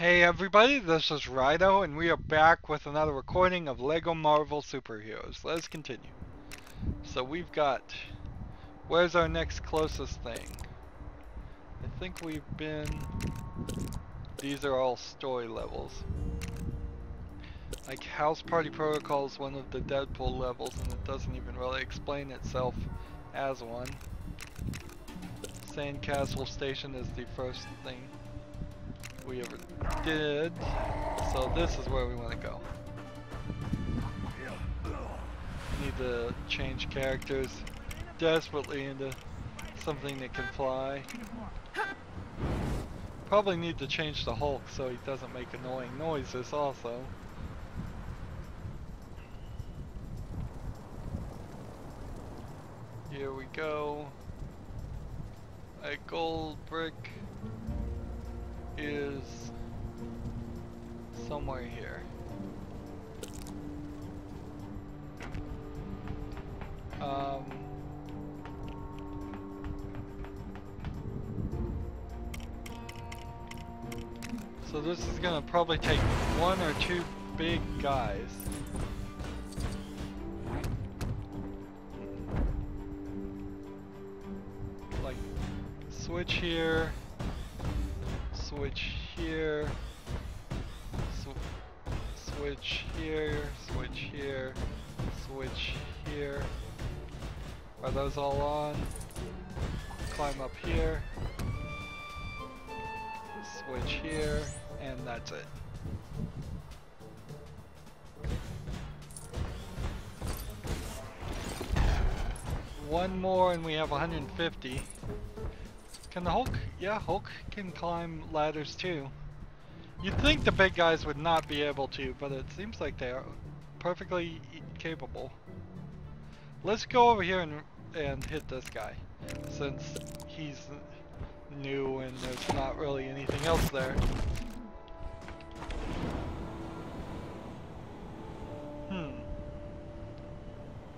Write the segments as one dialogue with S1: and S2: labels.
S1: Hey everybody, this is Rydo, and we are back with another recording of LEGO Marvel Superheroes. Let's continue. So we've got... Where's our next closest thing? I think we've been... These are all story levels. Like House Party Protocol is one of the Deadpool levels, and it doesn't even really explain itself as one. Sandcastle Station is the first thing we ever did, so this is where we want to go. Need to change characters desperately into something that can fly. Probably need to change the Hulk so he doesn't make annoying noises also. Here we go. A gold brick is somewhere here. So this is gonna probably take one or two big guys. Like, switch here, switch here, switch here, switch here, switch here. Are those all on? Climb up here, switch here, and that's it. One more and we have 150. Can the Hulk? Yeah, Hulk can climb ladders too. You'd think the big guys would not be able to, but it seems like they are perfectly capable. Let's go over here and hit this guy, since he's new and there's not really anything else there.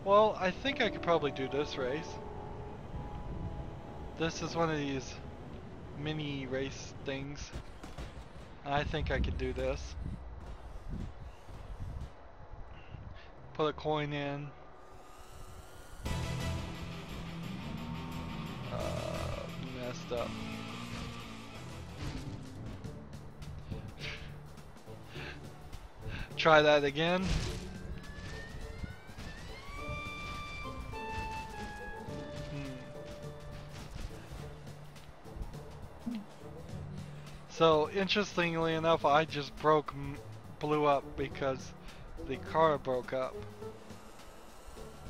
S1: Well, I think I could probably do this race. This is one of these mini race things. I think I could do this. Put a coin in. Messed up. Try that again. So, interestingly enough, I just blew up because the car broke up.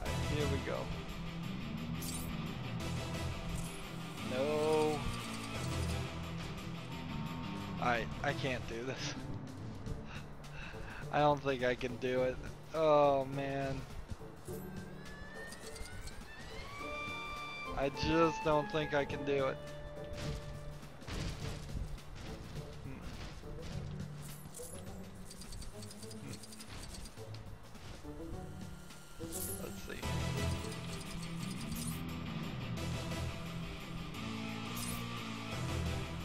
S1: Right, here we go. No. I can't do this. I don't think I can do it. Oh man. I just don't think I can do it. Let's see.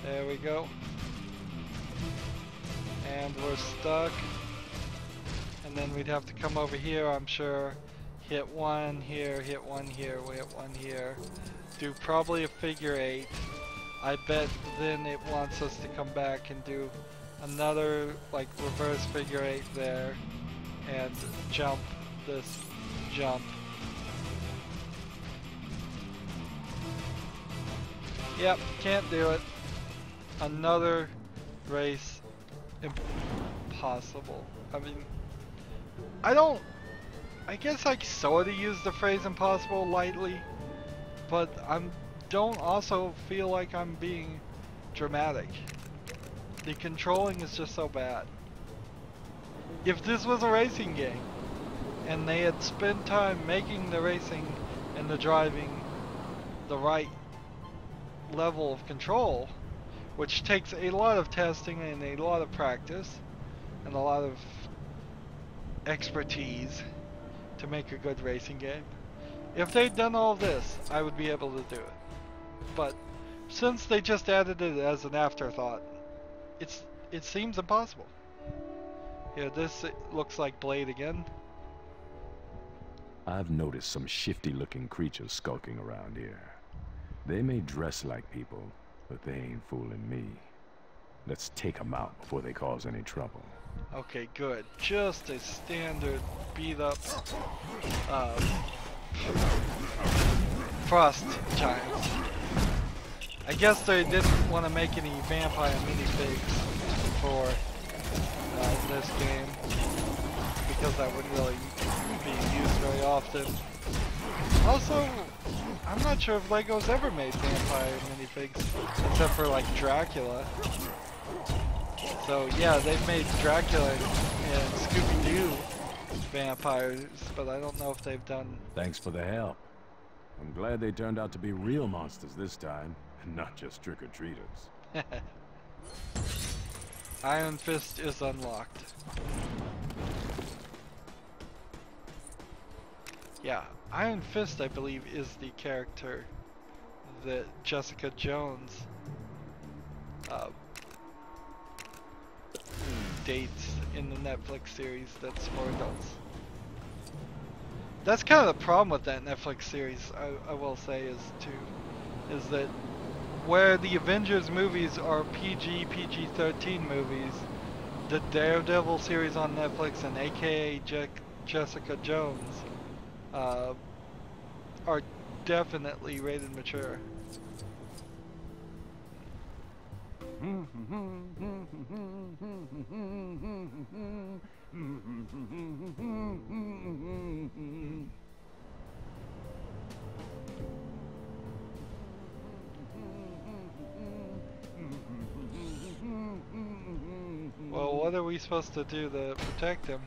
S1: There we go. And we're stuck. And then we'd have to come over here, I'm sure. Hit one here, hit one here, hit one here. Do probably a figure 8. I bet then it wants us to come back and do another like reverse figure 8 there. And jump this jump. Yep, can't do it. Another race impossible. I mean, I guess I sort of use the phrase impossible lightly, but don't also feel like I'm being dramatic. The controlling is just so bad. If this was a racing game, and they had spent time making the racing and the driving the right level of control, which takes a lot of testing and a lot of practice and a lot of expertise to make a good racing game. If they'd done all of this, I would be able to do it. But since they just added it as an afterthought, it seems impossible. Yeah, this looks like Blade again.
S2: I've noticed some shifty-looking creatures skulking around here. They may dress like people, but they ain't fooling me. Let's take them out before they cause any trouble.
S1: Okay, good. Just a standard beat-up frost giants. I guess they didn't want to make any vampire minifigs for this game, because that wouldn't really be used very often. Also, I'm not sure if Lego's ever made vampire minifigs, except for like Dracula. So yeah, they've made Dracula and Scooby-Doo vampires, but I don't know if they've done...
S2: Thanks for the help. I'm glad they turned out to be real monsters this time, and not just trick-or-treaters.
S1: Iron Fist is unlocked. Yeah, Iron Fist, I believe, is the character that Jessica Jones dates in the Netflix series that's for adults. That's kind of the problem with that Netflix series, I will say, is that where the Avengers movies are PG-13 movies, the Daredevil series on Netflix and AKA Jessica Jones are definitely rated mature. Well, what are we supposed to do to protect him?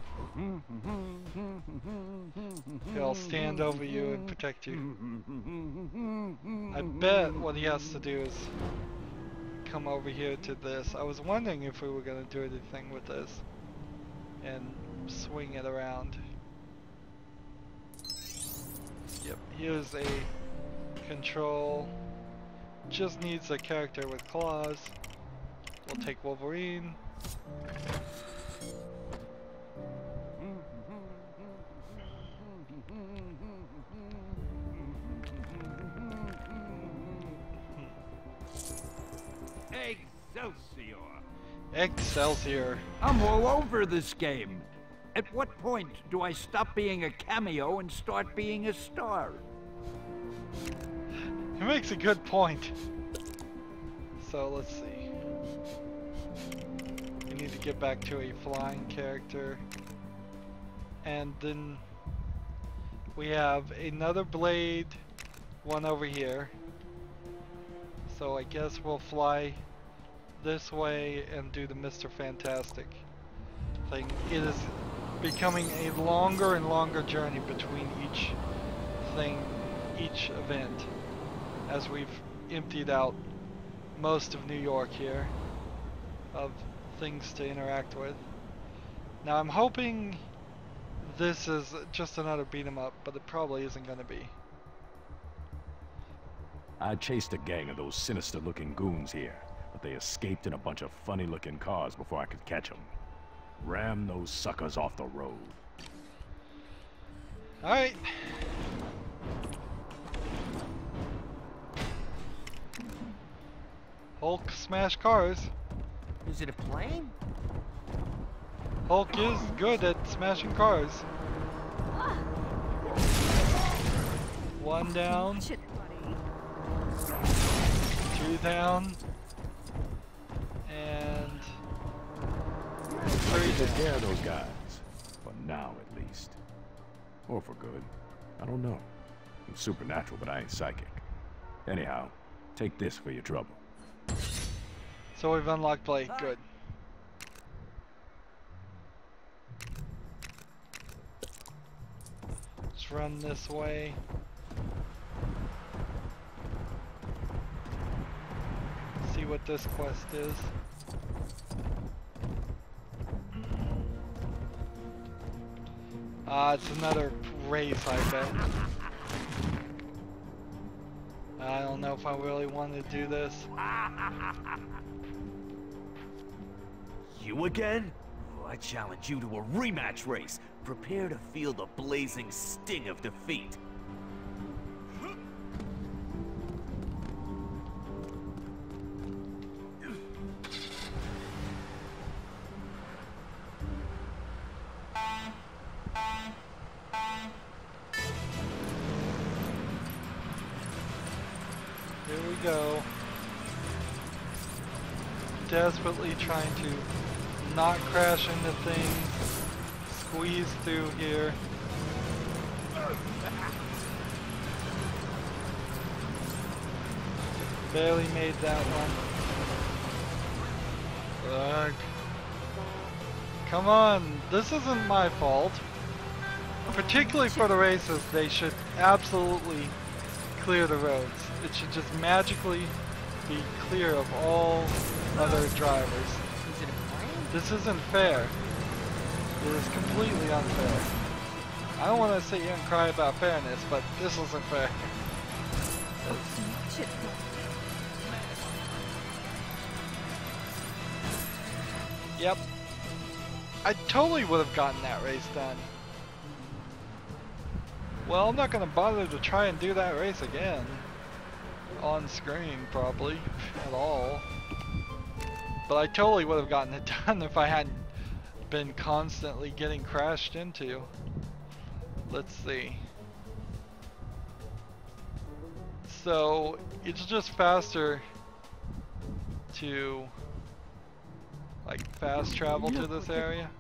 S1: He'll stand over you and protect you. I bet what he has to do is come over here to this. I was wondering if we were going to do anything with this and swing it around. Yep, here's a control. Just needs a character with claws. We'll take Wolverine.
S3: Excelsior!
S1: Excelsior.
S3: I'm all over this game. At what point do I stop being a cameo and start being a star?
S1: He makes a good point. So let's see. We need to get back to a flying character. And then we have another Blade, one over here. So I guess we'll fly this way and do the Mr. Fantastic thing. It is becoming a longer and longer journey between each thing, each event, as we've emptied out most of New York here of things to interact with. Now I'm hoping this is just another beat 'em up, but it probably isn't going to be.
S2: I chased a gang of those sinister-looking goons here, but they escaped in a bunch of funny-looking cars before I could catch them. Ram those suckers off the road.
S1: Alright. Hulk smash cars.
S4: Is it a plane?
S1: Hulk is good at smashing cars. One down.
S5: Watch it, buddy.
S1: Two down. And three
S2: Take
S1: down.
S2: care of those guys. For now, at least. Or for good. I don't know. I'm supernatural, but I ain't psychic. Anyhow, take this for your trouble.
S1: So we've unlocked Blade. Good. Let's run this way. See what this quest is. It's another race, I bet. I don't know if I really want to do this.
S5: You again? Oh, I challenge you to a rematch race. Prepare to feel the blazing sting of defeat.
S1: Here we go. Desperately trying to not crash into things, squeeze through here. Barely made that one. Ugh. Come on, this isn't my fault. Particularly for the races, they should absolutely clear the roads. It should just magically be clear of all other drivers.
S4: Is it a plane?
S1: This isn't fair. It is completely unfair. I don't want to sit here and cry about fairness, but this isn't fair. Yep. I totally would have gotten that race done. Well, I'm not going to bother to try and do that race again. On screen, probably. At all. But I totally would have gotten it done if I hadn't been constantly getting crashed into. Let's see. So, it's just faster to like fast travel to this area.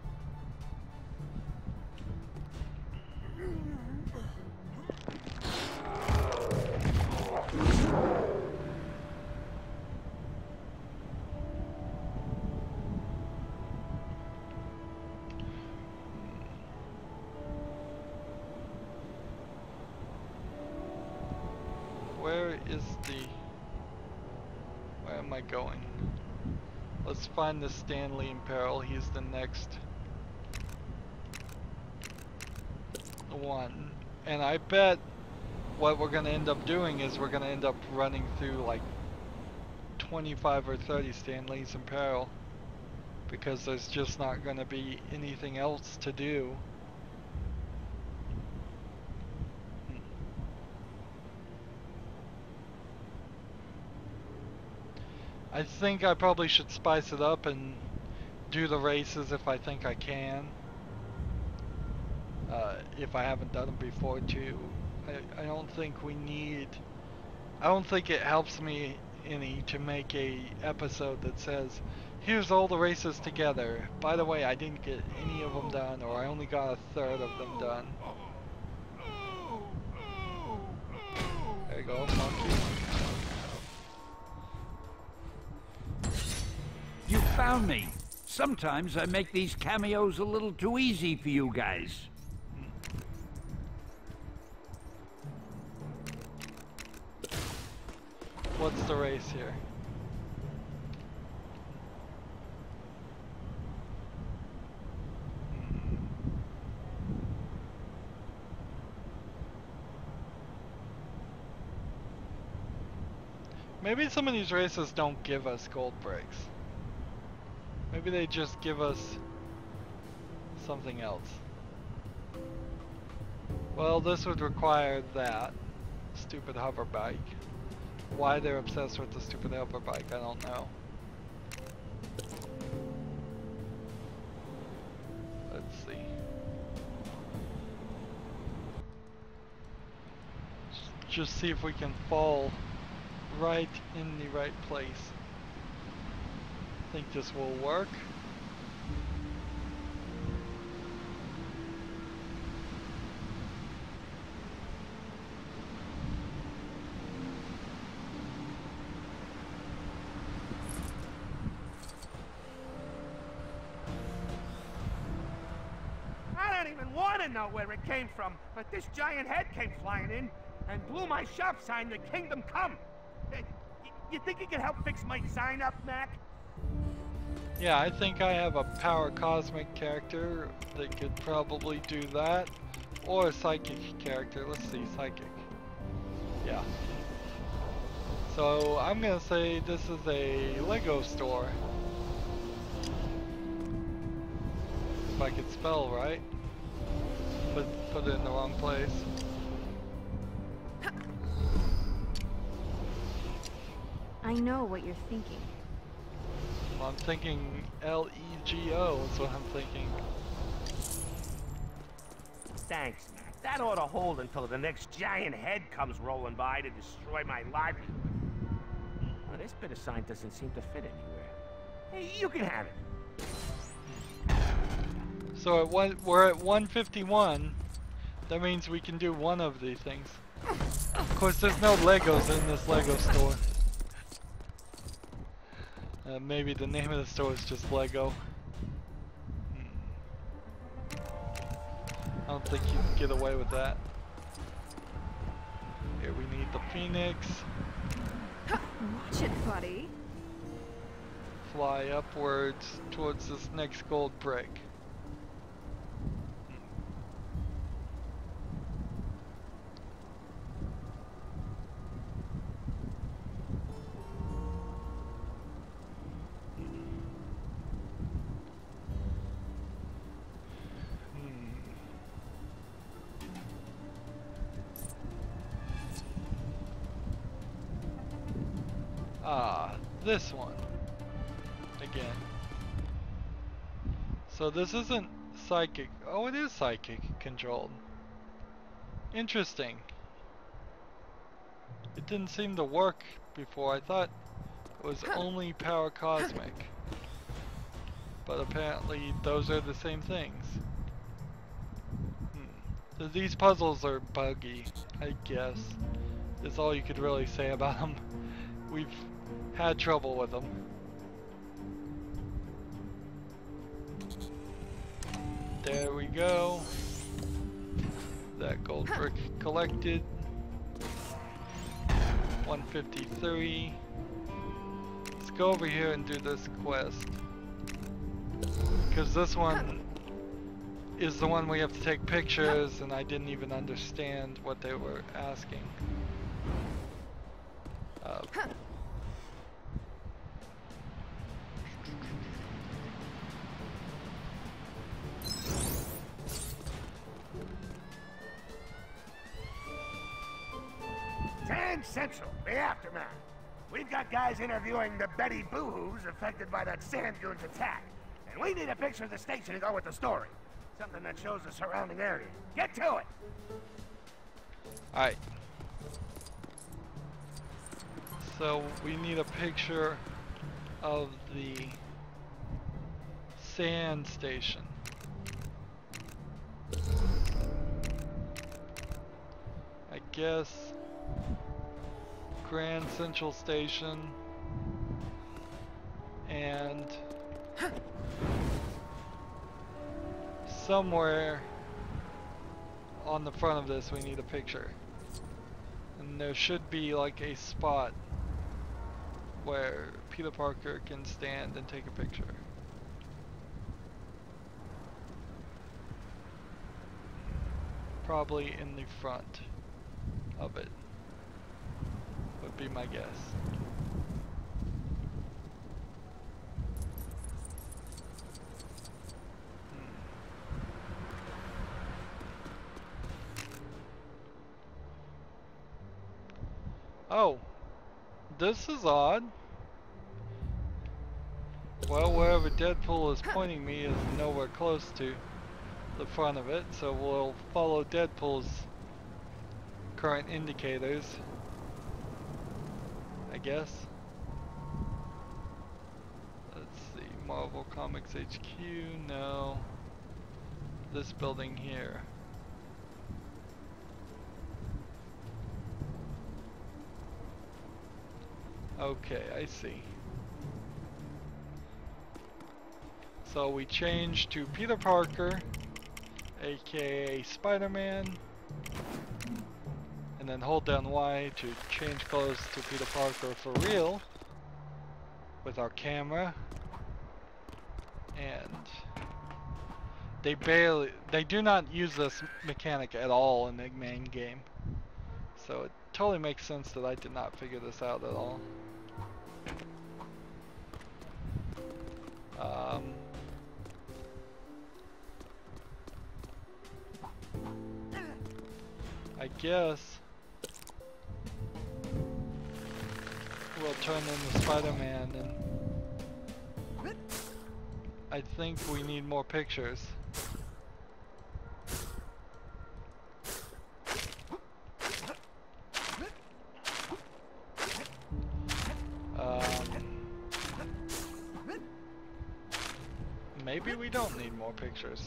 S1: Where am I going? Let's find the Stanley in peril. He's the next one. And I bet what we're gonna end up doing is we're gonna end up running through like 25 or 30 Stanleys in peril, because there's just not gonna be anything else to do. I think I probably should spice it up and do the races if I think I can. If I haven't done them before too. I don't think we need... I don't think it helps me any to make a episode that says, here's all the races together. By the way, I didn't get any of them done, or I only got a third of them done. There you go, monkey.
S3: You found me. Sometimes I make these cameos a little too easy for you guys.
S1: What's the race here? Maybe some of these races don't give us gold breaks. Maybe they just give us something else. Well, this would require that stupid hover bike. Why they're obsessed with the stupid hover bike, I don't know. Let's see. Just see if we can fall right in the right place. I think this will work.
S6: I don't even want to know where it came from, but this giant head came flying in and blew my shop sign, The Kingdom Come. You think you can help fix my sign up, Mac?
S1: Yeah, I think I have a power cosmic character that could probably do that. Or a psychic character. Let's see, psychic. Yeah. So I'm gonna say this is a Lego store. if I could spell right. Put it in the wrong place.
S7: I know what you're thinking.
S1: Well, I'm thinking L-E-G-O is what I'm thinking.
S6: Thanks. That ought to hold until the next giant head comes rolling by to destroy my livelihood. Well, this bit of sign doesn't seem to fit anywhere. Hey, you can have it.
S1: So we're at 151. That means we can do one of these things. Of course, there's no Legos in this Lego store. Maybe the name of the store is just Lego. I don't think you can get away with that. Here we need the Phoenix.
S7: Watch it, buddy.
S1: Fly upwards towards this next gold brick. This one again. So this isn't psychic. Oh, it is psychic controlled. Interesting. It didn't seem to work before. I thought it was only power cosmic, but apparently those are the same things. So these puzzles are buggy, I guess. Is all you could really say about them. We've had trouble with them. There we go. That gold brick collected. 153. Let's go over here and do this quest. Because this one is the one we have to take pictures, and I didn't even understand what they were asking.
S6: Central, the aftermath. We've got guys interviewing the Betty Boo-Hoos affected by that sand dunes attack. And we need a picture of the station to go with the story. Something that shows the surrounding area. Get to it!
S1: Alright. So we need a picture of the sand station. I guess Grand Central Station and somewhere on the front of this we need a picture, and there should be like a spot where Peter Parker can stand and take a picture. Probably in the front of it would be my guess. Oh, this is odd. Well, wherever Deadpool is pointing me is nowhere close to the front of it, so we'll follow Deadpool's current indicators, I guess. Let's see, Marvel Comics HQ, no. This building here. Okay, I see. So we change to Peter Parker, aka Spider-Man, and then hold down Y to change clothes to Peter Parker for real with our camera. And they do not use this mechanic at all in the main game. So it totally makes sense that I did not figure this out at all. guess we'll turn into Spider-Man, and I think we need more pictures. Maybe we don't need more pictures.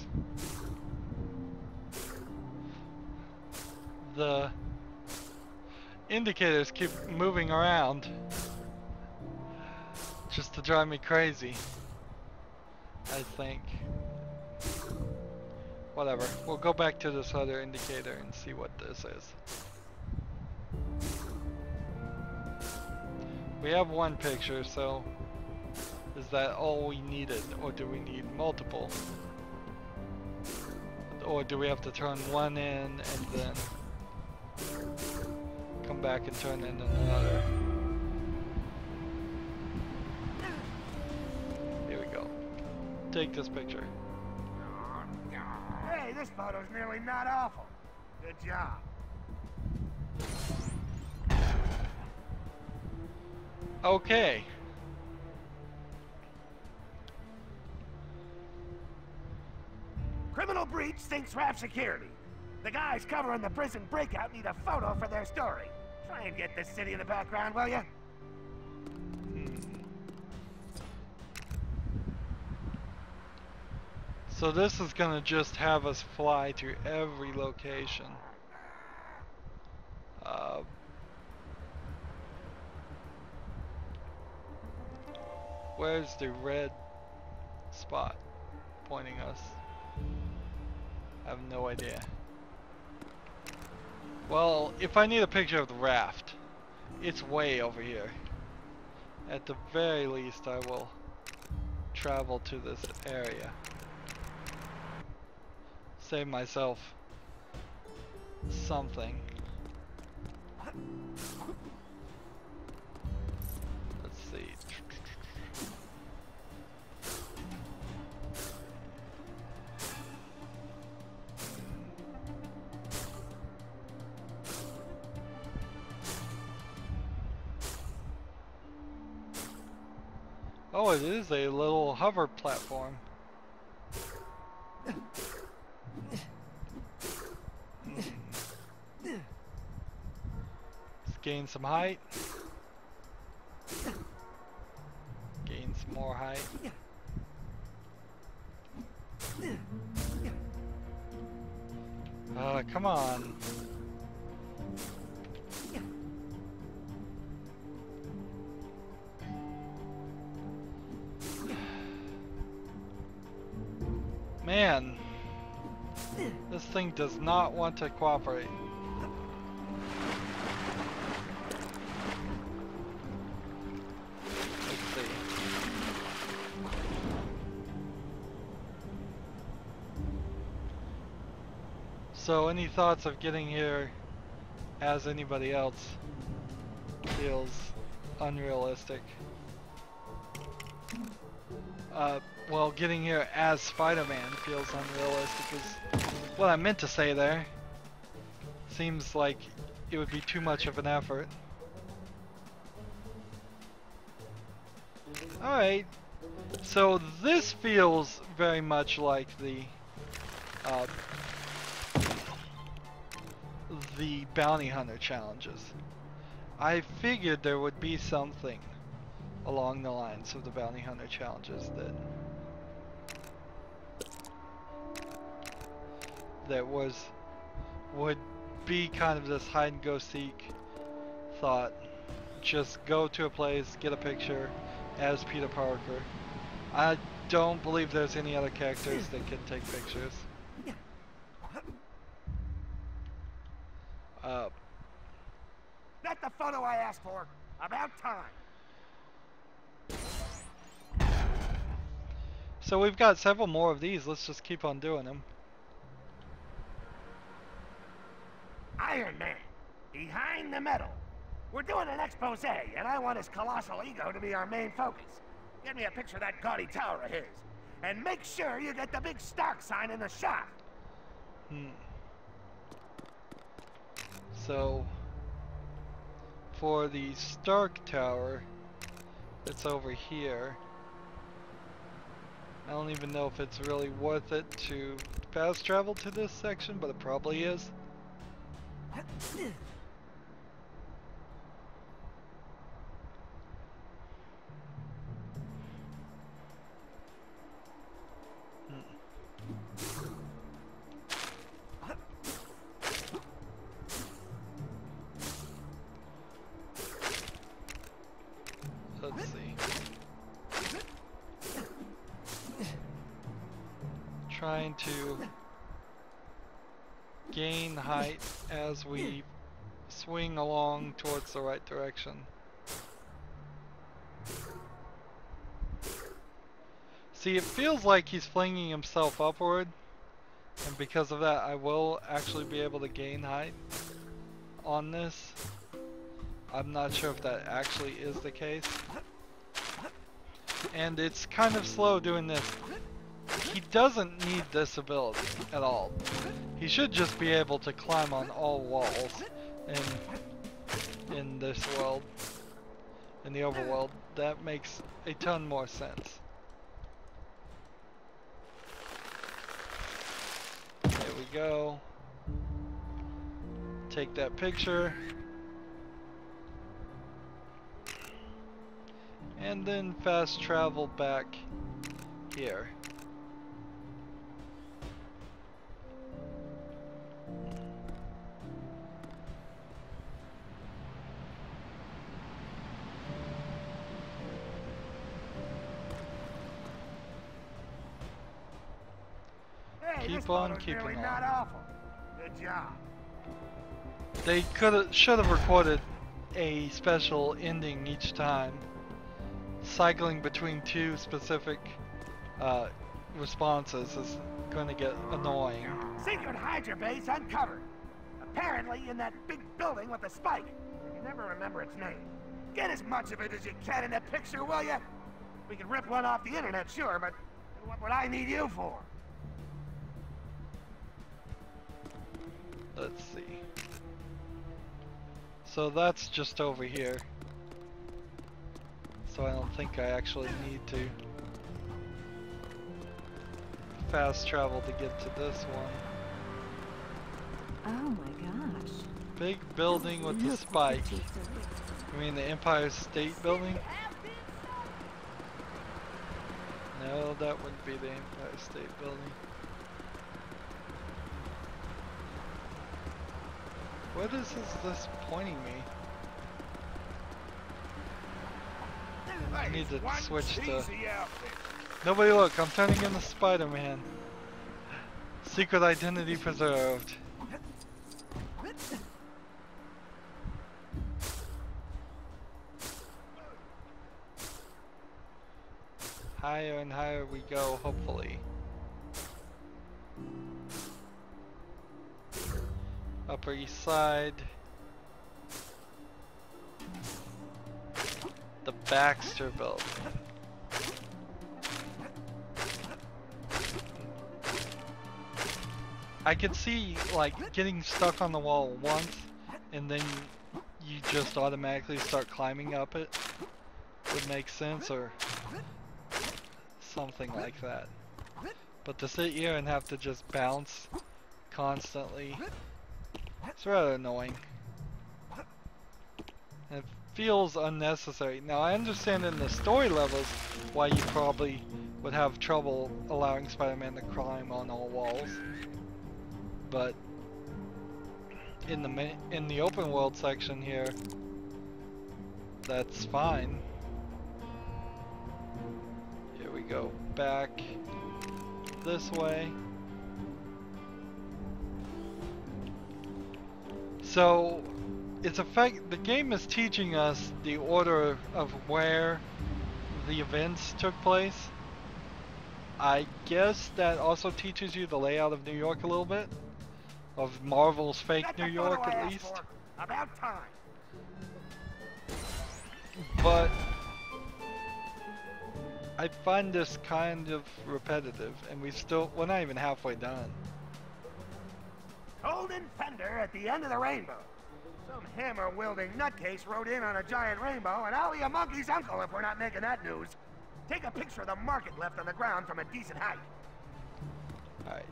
S1: The indicators keep moving around just to drive me crazy, I think. Whatever, we'll go back to this other indicator and see what this is. We have one picture, so is that all we needed, or do we need multiple? Or do we have to turn one in and then come back and turn in another? Here we go. Take this picture.
S6: Hey, this photo's nearly not awful. Good job.
S1: Okay.
S6: Criminal breach thinks we're security. The guys covering the prison breakout need a photo for their story. Try and get this city in the background, will ya?
S1: So this is gonna just have us fly to every location. Where's the red spot pointing us? I have no idea. Well, if I need a picture of the raft, it's way over here. At the very least, I will travel to this area. Save myself something. Let's see. Oh, it is a little hover platform. Let's gain some height. Gain some more height. Come on. Man, this thing does not want to cooperate. Let's see. So, any thoughts of getting here as anybody else feels unrealistic? Well, getting here as Spider-Man feels unrealistic is what I meant to say there. Seems like it would be too much of an effort. Alright, so this feels very much like the bounty hunter challenges. I figured there would be something along the lines of the bounty hunter challenges that would be kind of this hide and go seek thought. Just go to a place, get a picture as Peter Parker. I don't believe there's any other characters that can take pictures.
S6: Not the photo I asked for. About time.
S1: So we've got several more of these. Let's just keep on doing them.
S6: Iron Man, behind the metal. We're doing an expose, and I want his colossal ego to be our main focus. Get me a picture of that gaudy tower of his. And make sure you get the big Stark sign in the shot.
S1: So for the Stark Tower, it's over here. I don't even know if it's really worth it to fast travel to this section, but it probably is. Let's see. Trying to gain height as we swing along towards the right direction. See, it feels like he's flinging himself upward, and because of that I will actually be able to gain height on this. I'm not sure if that actually is the case. And it's kind of slow doing this. He doesn't need this ability at all. He should just be able to climb on all walls in this world, in the overworld. That makes a ton more sense. There we go. Take that picture. And then fast travel back here.
S6: Hey,
S1: Keep on keeping
S6: really
S1: on.
S6: Not awful. Good job.
S1: They should have recorded a special ending each time. Cycling between two specific responses is going to get annoying.
S6: Secret Hydra base uncovered. Apparently in that big building with the spike. I can never remember its name. Get as much of it as you can in that picture, will you? We can rip one off the internet, sure, but what would I need you for?
S1: Let's see. So that's just over here. So I don't think I actually need to fast travel to get to this one.
S7: Oh my gosh.
S1: Big building with the spike. You mean the Empire State Building? No, that wouldn't be the Empire State Building. What is this pointing me? I need to switch to... Nobody look, I'm turning into Spider-Man. Secret identity preserved. Higher and higher we go, hopefully. Upper East Side. The Baxter Building. I could see like getting stuck on the wall once and then you just automatically start climbing up it would make sense, or something like that. But to sit here and have to just bounce constantly, it's rather annoying. It feels unnecessary. Now I understand in the story levels why you probably would have trouble allowing Spider-Man to climb on all walls, but in the open world section here, that's fine. Here we go, back this way. So it's the game is teaching us the order of where the events took place. I guess that also teaches you the layout of New York a little bit, of Marvel's fake New York at least.
S6: About time.
S1: But I find this kind of repetitive, and we're not even halfway done.
S6: Golden Fender at the end of the rainbow. Some hammer-wielding nutcase rode in on a giant rainbow, and I'll be a monkey's uncle if we're not making that news. Take a picture of the market left on the ground from a decent height.
S1: Alright.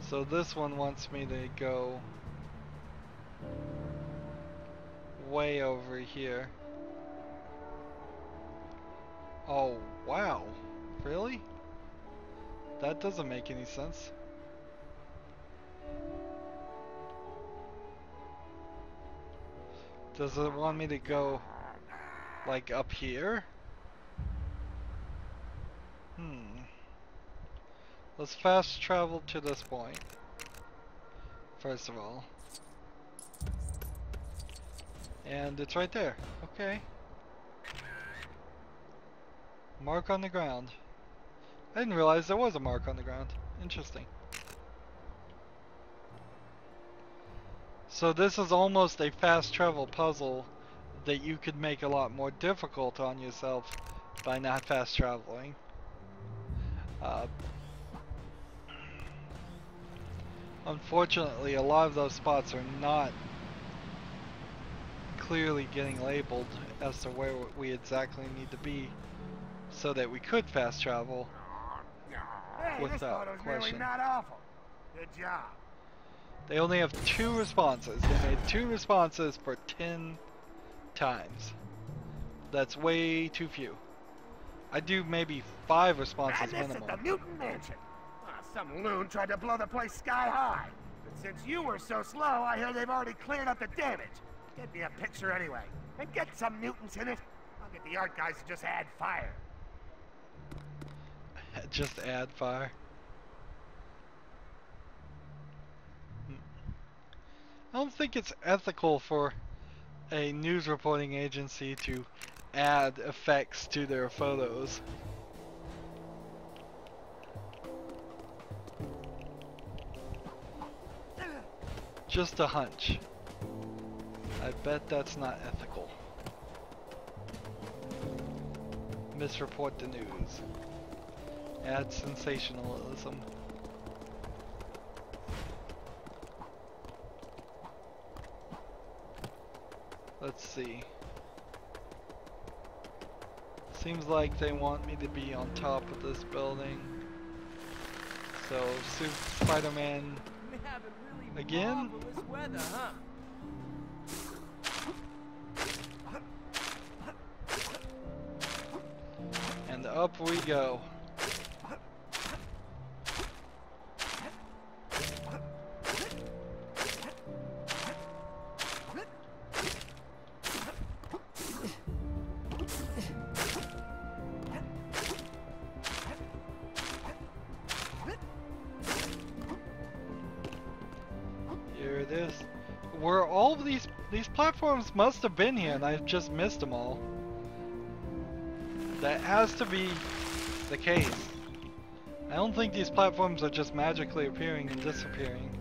S1: So this one wants me to go way over here. Oh, wow. Really? That doesn't make any sense. Does it want me to go like up here? Let's fast travel to this point. First of all. And it's right there. Okay. Mark on the ground. I didn't realize there was a mark on the ground. Interesting. So this is almost a fast travel puzzle that you could make a lot more difficult on yourself by not fast traveling. Unfortunately, a lot of those spots are not clearly getting labeled as to where we exactly need to be so that we could fast travel without question.
S6: Really not awful. Good job.
S1: They only have 2 responses. They made 2 responses for 10 times. That's way too few. I do maybe 5 responses minimum.
S6: At the mutant mansion. Some loon tried to blow the place sky high. But since you were so slow, I hear they've already cleared up the damage. Get me a picture anyway. And get some mutants in it. I'll get the art guys to just add fire.
S1: Just add fire. I don't think it's ethical for a news reporting agency to add effects to their photos. Just a hunch. I bet that's not ethical. Misreport the news. Add sensationalism. Let's see. Seems like they want me to be on top of this building. So, Spider-Man again?
S4: Weather, huh?
S1: And up we go. Here it is. Were all of these platforms must have been here and I've just missed them all. That has to be the case. I don't think these platforms are just magically appearing and disappearing.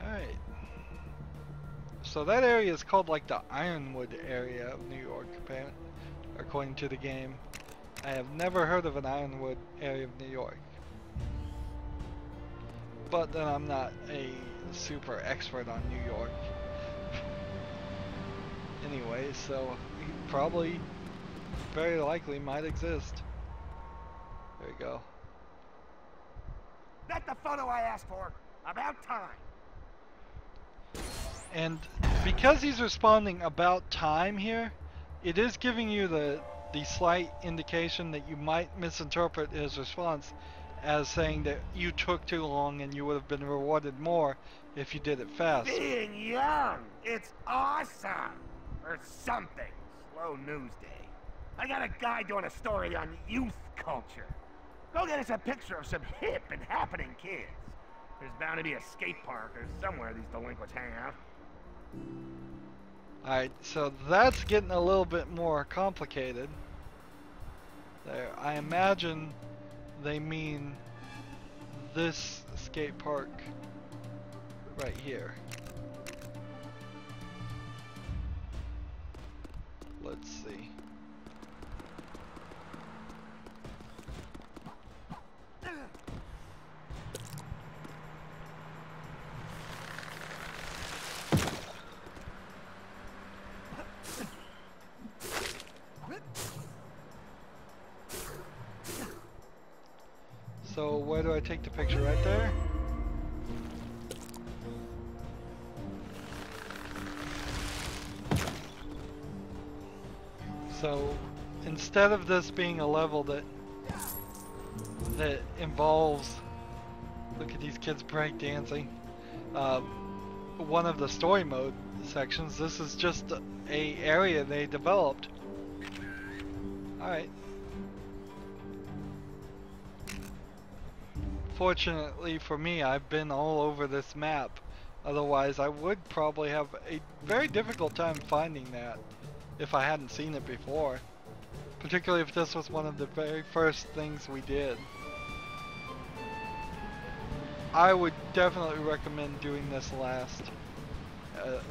S1: Alright. So that area is called like the Ironwood area of New York, apparently, according to the game. I have never heard of an Ironwood area of New York. But then I'm not a super expert on New York. Anyway, so it probably, very likely, might exist. There you go.
S6: That's the photo I asked for. About time.
S1: And because he's responding about time here, it is giving you the slight indication that you might misinterpret his response as saying that you took too long and you would have been rewarded more if you did it fast.
S6: Being young, it's awesome. Or something. Slow news day. I got a guy doing a story on youth culture. Go get us a picture of some hip and happening kids. There's bound to be a skate park or somewhere these delinquents hang out.
S1: Alright, so that's getting a little bit more complicated. There, I imagine they mean this skate park right here. Let's see. So where do I take the picture? Right there? So instead of this being a level that involves, look at these kids break dancing, one of the story mode sections, this is just a area they developed. Alright. Fortunately for me, I've been all over this map. Otherwise, I would probably have a very difficult time finding that if I hadn't seen it before. Particularly if this was one of the very first things we did. I would definitely recommend doing this last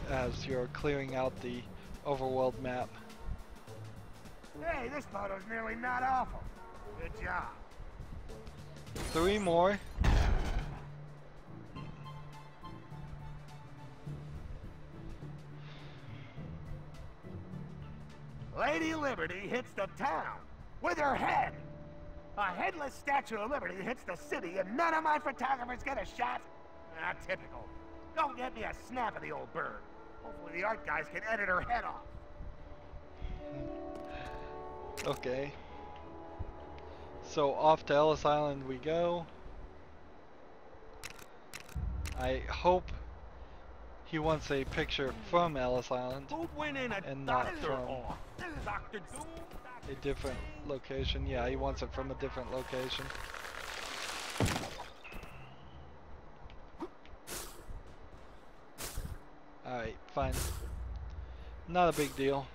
S1: as you're clearing out the overworld map.
S6: Hey, this photo's nearly not awful. Good job.
S1: 3 more.
S6: Lady Liberty hits the town with her head. A headless Statue of Liberty hits the city and none of my photographers get a shot? Ah, typical. Don't get me a snap of the old bird. Hopefully the art guys can edit her head off.
S1: Okay. So off to Ellis Island we go. I hope he wants a picture from Ellis Island and not from a different location. Yeah, he wants it from a different location. Alright, fine. Not a big deal.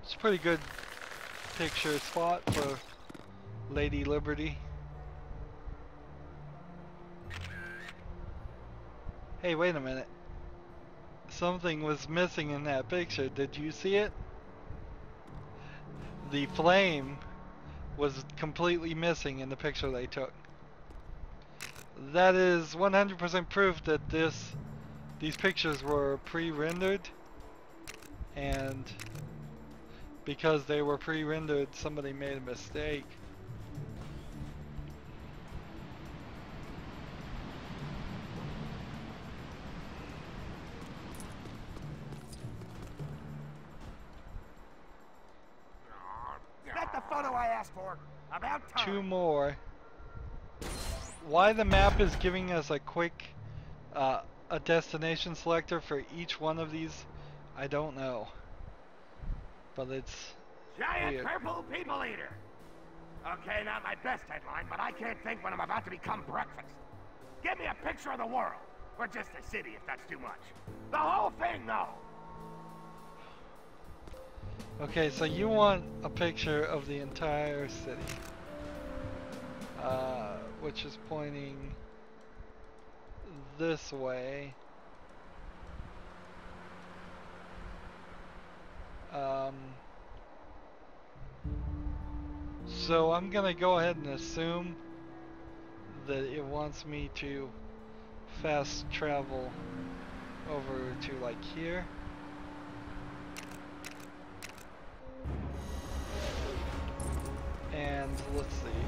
S1: It's a pretty good picture spot for Lady Liberty. Hey, wait a minute. Something was missing in that picture. Did you see it? The flame was completely missing in the picture they took. That is 100% proof that these pictures were pre-rendered, and because they were pre-rendered, somebody made a mistake.
S6: Got the photo I asked for. About time.
S1: 2 more. Why the map is giving us a quick a destination selector for each one of these, I don't know. But it's
S6: Giant
S1: weird.
S6: purple people eater. Okay, not my best headline, but I can't think when I'm about to become breakfast. Give me a picture of the world. Or just the city if that's too much. The whole thing, though.
S1: Okay, so you want a picture of the entire city, which is pointing this way. So I'm gonna go ahead and assume that it wants me to fast travel over to like here. And let's see.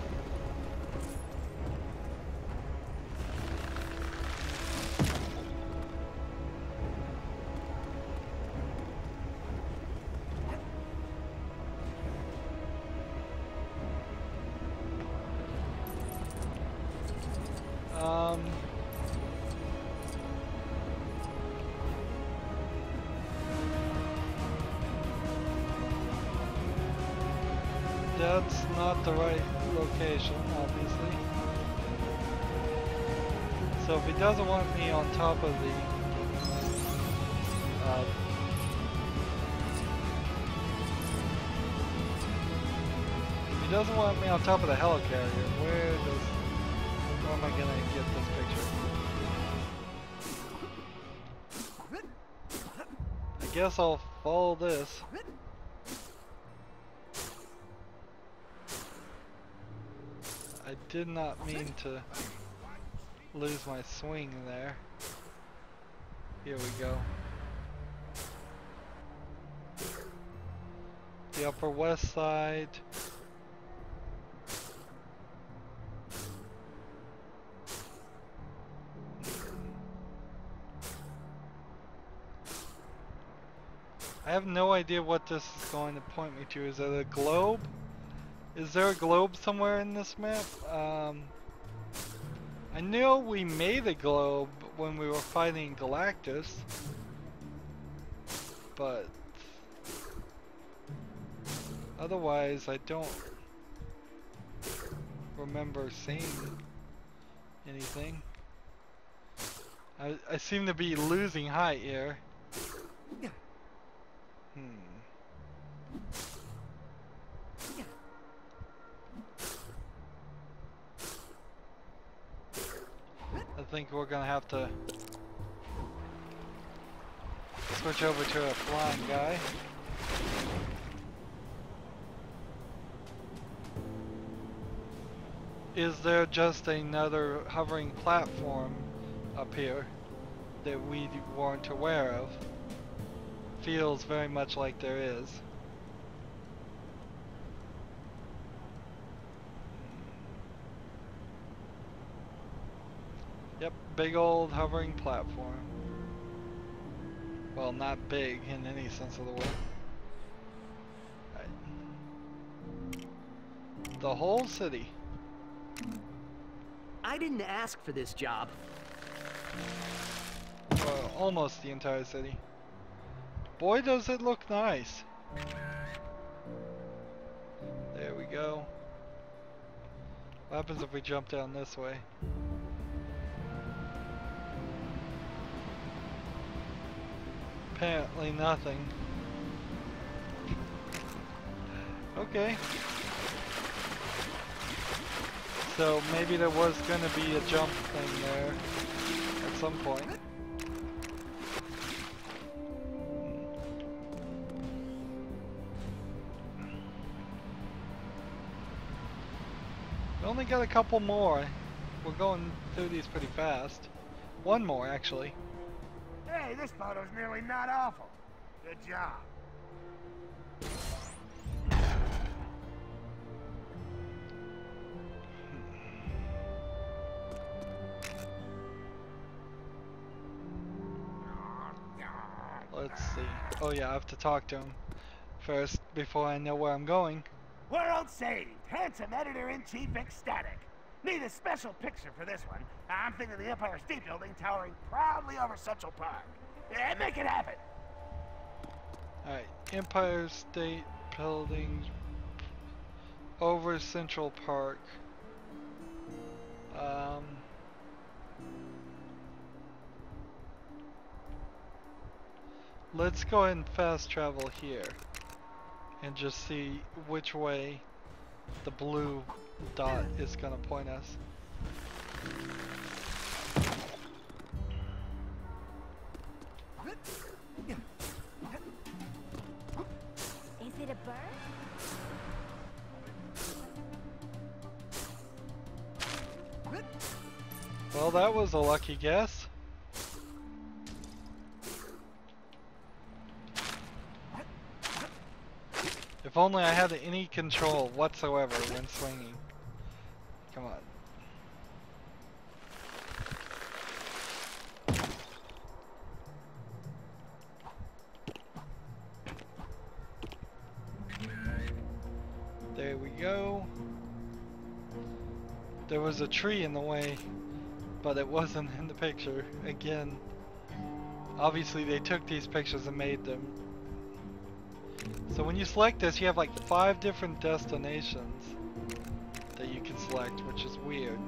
S1: That's not the right location, obviously. So if he doesn't want me on top of the if he doesn't want me on top of the helicarrier, where am I gonna get this picture? I guess I'll follow this. I did not mean to lose my swing there. Here we go. the Upper West Side. I have no idea what this is going to point me to. Is it a globe? Is there a globe somewhere in this map? I know we made a globe when we were fighting Galactus, but otherwise I don't remember seeing anything. I seem to be losing height here. I think we're gonna have to switch over to a flying guy. Is there just another hovering platform up here that we weren't aware of? Feels very much like there is. Yep, big old hovering platform. Well, not big in any sense of the word. Right. The whole city.
S8: I didn't ask for this job.
S1: Well, almost the entire city. Boy, does it look nice. There we go. What happens if we jump down this way? Apparently nothing. Okay. So maybe there was gonna be a jump thing there at some point. We only got a couple more. We're going through these pretty fast. One more, actually.
S6: Hey, this photo's nearly not awful. Good job.
S1: Let's see. Oh yeah, I have to talk to him first before I know where I'm going.
S6: World saved. Handsome editor-in-chief ecstatic. Need a special picture for this one. I'm thinking the Empire State Building towering proudly over Central Park. Yeah, make it happen.
S1: Alright, Empire State Building over Central Park. Let's go ahead and fast travel here and just see which way the blue dot is gonna point us.
S7: Is it a bird?
S1: Well, that was a lucky guess. If only I had any control whatsoever when swinging. Come on. There we go. There was a tree in the way, but it wasn't in the picture. Again, obviously they took these pictures and made them. So when you select this, you have like 5 different destinations that you can select, which is weird.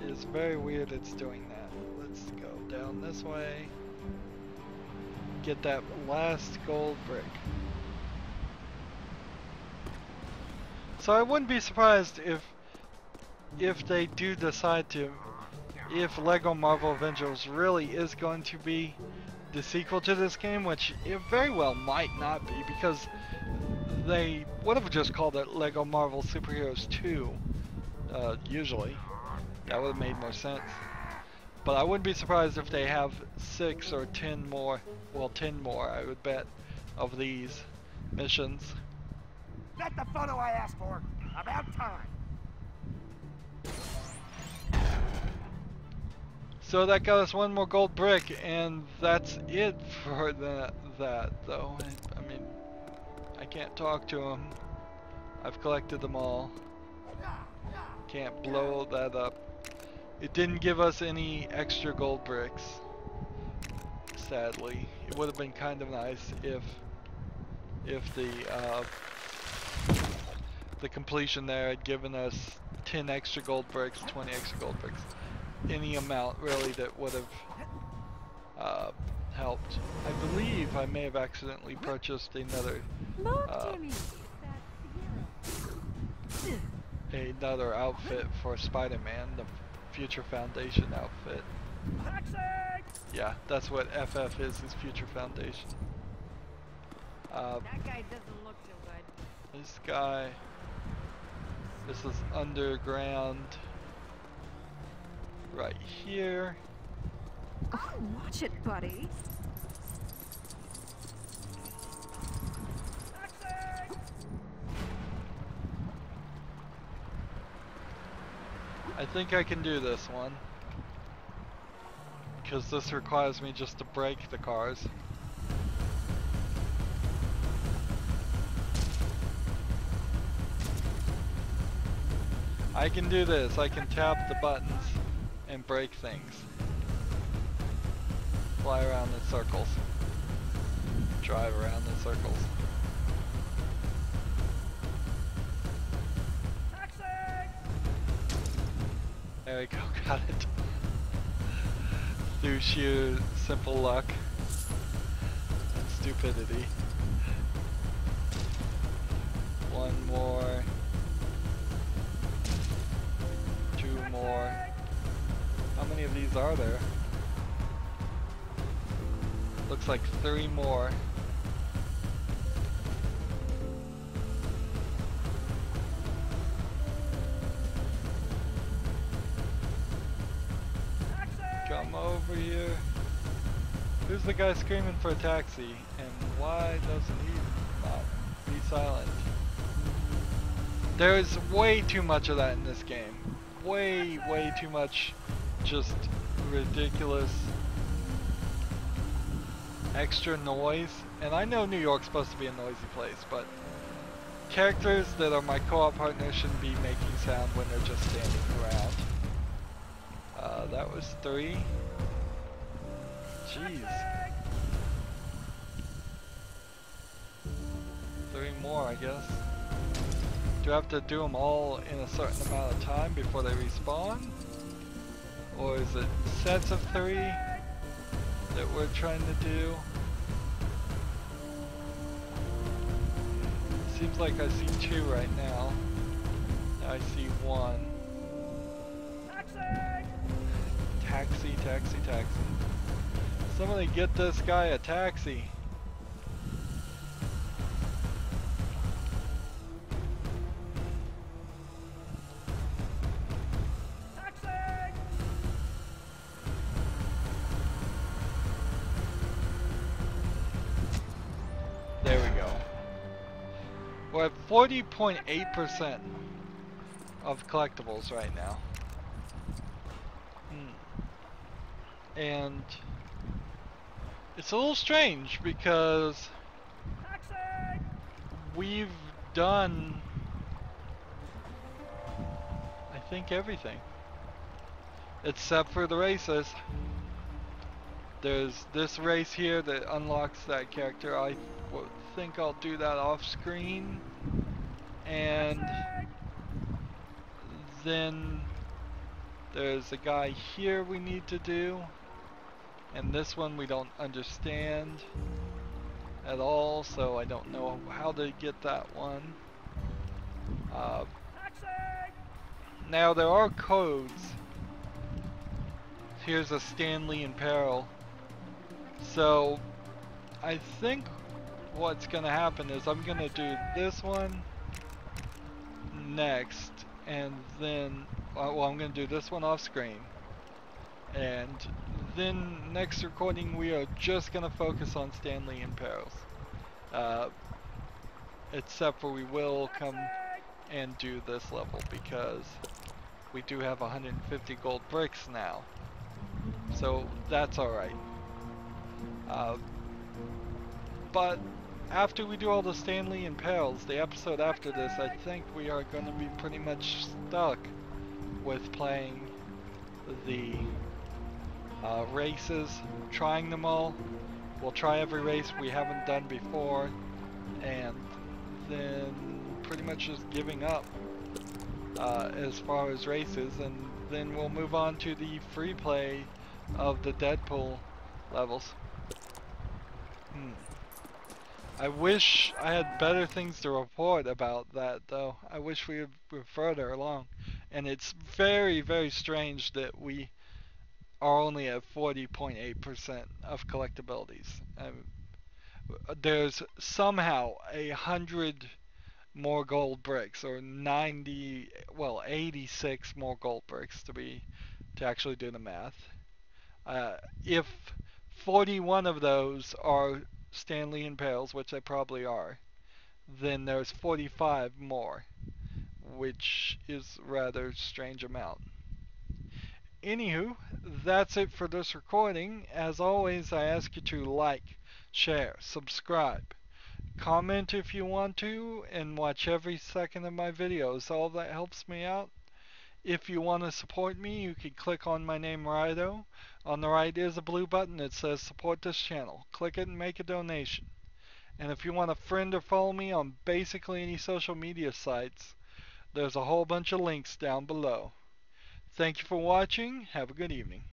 S1: It is very weird it's doing that. Let's go down this way. Get that last gold brick. So I wouldn't be surprised if they do decide to, if Lego Marvel Avengers really is going to be the sequel to this game, which it very well might not be, because they would have just called it Lego Marvel Superheroes 2, usually. That would have made more sense. But I wouldn't be surprised if they have 6 or 10 more, well 10 more I would bet, of these missions.
S6: Get the photo I asked for. About time.
S1: So that got us one more gold brick, and that's it for that though. I mean, I can't talk to him. I've collected them all. Can't blow that up. It didn't give us any extra gold bricks, sadly. It would have been kind of nice if the completion there had given us 10 extra gold bricks, 20 extra gold bricks, any amount really that would have helped. I believe I may have accidentally purchased another another outfit for Spider-Man, the Future Foundation outfit. Yeah, that's what FF is Future Foundation.
S7: That guy doesn't look so good.
S1: This guy, this is underground right here.
S7: Oh, watch it, buddy.
S1: I think I can do this one, because this requires me just to break the cars. I can do this. I can tap the buttons and break things. Fly around in circles. Drive around in circles. There we go, got it. Through sheer simple luck and stupidity. One more. Two more. How many of these are there? Looks like 3 more. Come over here. Who's the guy screaming for a taxi? And why doesn't he not be silent? There's way too much of that in this game. Way too much just ridiculous extra noise. And I know New York's supposed to be a noisy place, but characters that are my co-op partners shouldn't be making sound when they're just standing around. That was 3. Jeez. 3 more, I guess. Do I have to do them all in a certain amount of time before they respawn? Or is it sets of 3 that we're trying to do? Seems like I see 2 right now. Now I see 1. Taxi, taxi, taxi. Somebody get this guy a taxi. Taxi! There we go. We're at 40.8% of collectibles right now. And it's a little strange because we've done, I think, everything except for the races. There's this race here that unlocks that character. I think I'll do that off screen, and then there's a guy here we need to do. And this one we don't understand at all, so I don't know how to get that one. Now there are codes. Here's a Stanley in peril. So I think what's gonna happen is I'm gonna do this one next, and then well, I'm gonna do this one off screen. And then next recording we are just gonna focus on Stanley in perils. Uh, except for we will come and do this level because we do have 150 gold bricks now. So that's alright. But after we do all the Stanley and Perils, the episode after this, I think we are going to be pretty much stuck with playing the races, trying them all. We'll try every race we haven't done before, and then pretty much just giving up as far as races, and then we'll move on to the free play of the Deadpool levels. I wish I had better things to report about that, though. I wish we were further along. And it's very, very strange that we are only at 40.8% of collectabilities. There's somehow 100 more gold bricks, or 86 more gold bricks to actually do the math. If 41 of those are Stanley and Perils, which they probably are, then there's 45 more, which is a rather strange amount. Anywho, that's it for this recording. As always, I ask you to like, share, subscribe, comment if you want to, and watch every second of my videos. All that helps me out. If you want to support me, you can click on my name, Rydo. On the right is a blue button that says support this channel. Click it and make a donation. And if you want a friend or follow me on basically any social media sites, there's a whole bunch of links down below. Thank you for watching. Have a good evening.